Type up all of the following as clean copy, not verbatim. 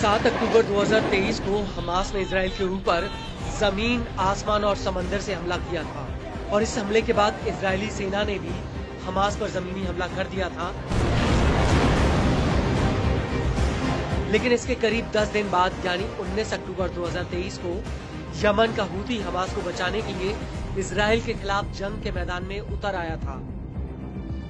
7 अक्टूबर 2023 को हमास ने इजराइल के ऊपर जमीन, आसमान और समंदर से हमला किया था और इस हमले के बाद इजरायली सेना ने भी हमास पर जमीनी हमला कर दिया था। लेकिन इसके करीब 10 दिन बाद यानी 19 अक्टूबर 2023 को यमन का हूती हमास को बचाने के लिए इजराइल के खिलाफ जंग के मैदान में उतर आया था।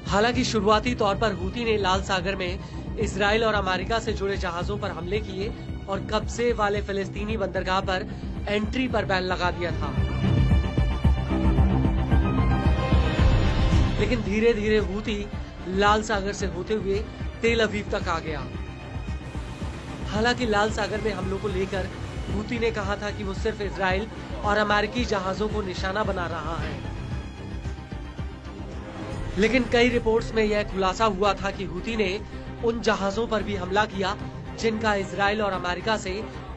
हालांकि शुरुआती तौर पर हूती ने लाल सागर में इजराइल और अमेरिका से जुड़े जहाजों पर हमले किए और कब्जे वाले फिलिस्तीनी बंदरगाह पर एंट्री पर बैन लगा दिया था। लेकिन धीरे धीरे हूती लाल सागर से होते हुए तेल अवीव तक आ गया। हालांकि लाल सागर में हमलों को लेकर हूती ने कहा था कि वो सिर्फ इजराइल और अमेरिकी जहाजों को निशाना बना रहा है। लेकिन कई रिपोर्ट्स में यह खुलासा हुआ था कि हूती ने उन जहाजों पर भी हमला किया जिनका इजराइल और अमेरिका से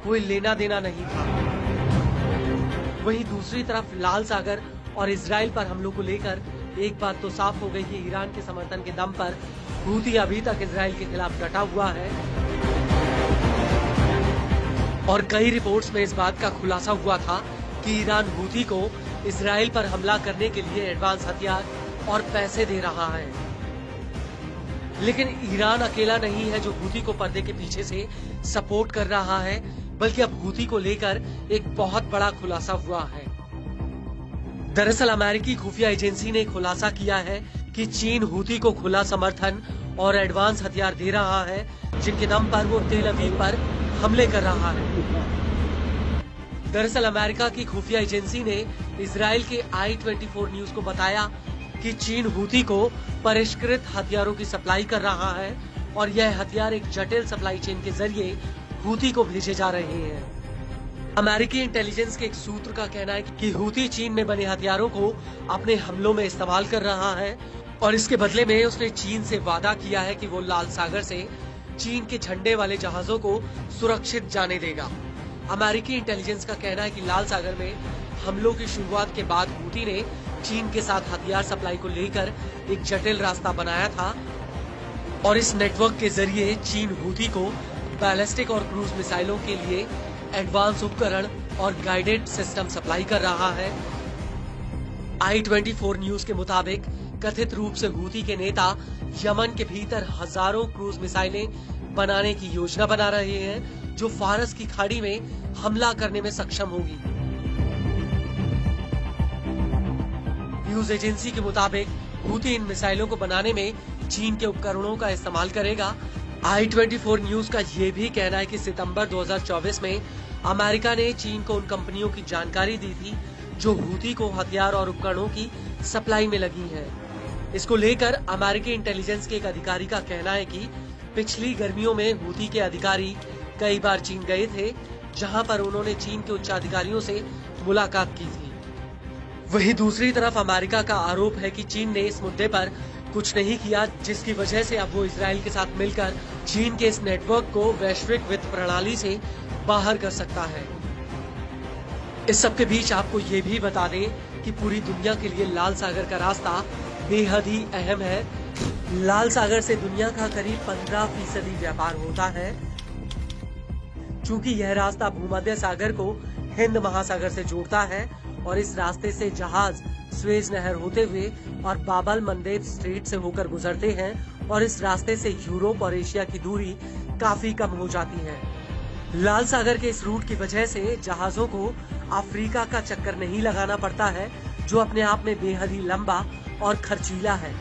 कोई लेना देना नहीं था। वहीं दूसरी तरफ लाल सागर और इजराइल पर हमलों को लेकर एक बात तो साफ हो गई कि ईरान के समर्थन के दम पर हूती अभी तक इजराइल के खिलाफ डटा हुआ है और कई रिपोर्ट्स में इस बात का खुलासा हुआ था कि ईरान हूती को इजराइल पर हमला करने के लिए एडवांस हथियार और पैसे दे रहा है। लेकिन ईरान अकेला नहीं है जो हूती को पर्दे के पीछे से सपोर्ट कर रहा है, बल्कि अब हूती को लेकर एक बहुत बड़ा खुलासा हुआ है। दरअसल अमेरिकी खुफिया एजेंसी ने खुलासा किया है कि चीन हूती को खुला समर्थन और एडवांस हथियार दे रहा है, जिनके दम पर वो तेल अवीव पर हमले कर रहा है। दरअसल अमेरिका की खुफिया एजेंसी ने इजराइल के I-24 न्यूज को बताया कि चीन हूती को परिष्कृत हथियारों की सप्लाई कर रहा है और यह हथियार एक जटिल सप्लाई चेन के जरिए हूती को भेजे जा रहे हैं। अमेरिकी इंटेलिजेंस के एक सूत्र का कहना है कि हूती चीन में बने हथियारों को अपने हमलों में इस्तेमाल कर रहा है और इसके बदले में उसने चीन से वादा किया है कि वो लाल सागर से चीन के झंडे वाले जहाजों को सुरक्षित जाने देगा। अमेरिकी इंटेलिजेंस का कहना है कि लाल सागर में हमलों की शुरुआत के बाद हूती ने चीन के साथ हथियार सप्लाई को लेकर एक जटिल रास्ता बनाया था और इस नेटवर्क के जरिए चीन हूती को बैलिस्टिक और क्रूज मिसाइलों के लिए एडवांस उपकरण और गाइडेड सिस्टम सप्लाई कर रहा है। I-24 न्यूज के मुताबिक कथित रूप से हूती के नेता यमन के भीतर हजारों क्रूज मिसाइलें बनाने की योजना बना रहे हैं जो फारस की खाड़ी में हमला करने में सक्षम होगी। न्यूज एजेंसी के मुताबिक हूती इन मिसाइलों को बनाने में चीन के उपकरणों का इस्तेमाल करेगा। I-24 न्यूज का ये भी कहना है कि सितंबर 2024 में अमेरिका ने चीन को उन कंपनियों की जानकारी दी थी जो हूती को हथियार और उपकरणों की सप्लाई में लगी हैं। इसको लेकर अमेरिकी इंटेलिजेंस के एक अधिकारी का कहना है कि पिछली गर्मियों में हूती के अधिकारी कई बार चीन गए थे, जहां पर उन्होंने चीन के उच्चाधिकारियों से मुलाकात की थी। वहीं दूसरी तरफ अमेरिका का आरोप है कि चीन ने इस मुद्दे पर कुछ नहीं किया, जिसकी वजह से अब वो इजराइल के साथ मिलकर चीन के इस नेटवर्क को वैश्विक वित्त प्रणाली से बाहर कर सकता है। इस सब के बीच आपको ये भी बता दें कि पूरी दुनिया के लिए लाल सागर का रास्ता बेहद ही अहम है। लाल सागर से दुनिया का करीब 15% व्यापार होता है। चूंकि यह रास्ता भूमध्य सागर को हिंद महासागर से जोड़ता है और इस रास्ते से जहाज स्वेज नहर होते हुए और बाबल मंडेब स्ट्रेट से होकर गुजरते हैं और इस रास्ते से यूरोप और एशिया की दूरी काफी कम हो जाती है। लाल सागर के इस रूट की वजह से जहाजों को अफ्रीका का चक्कर नहीं लगाना पड़ता है, जो अपने आप में बेहद ही लंबा और खर्चीला है।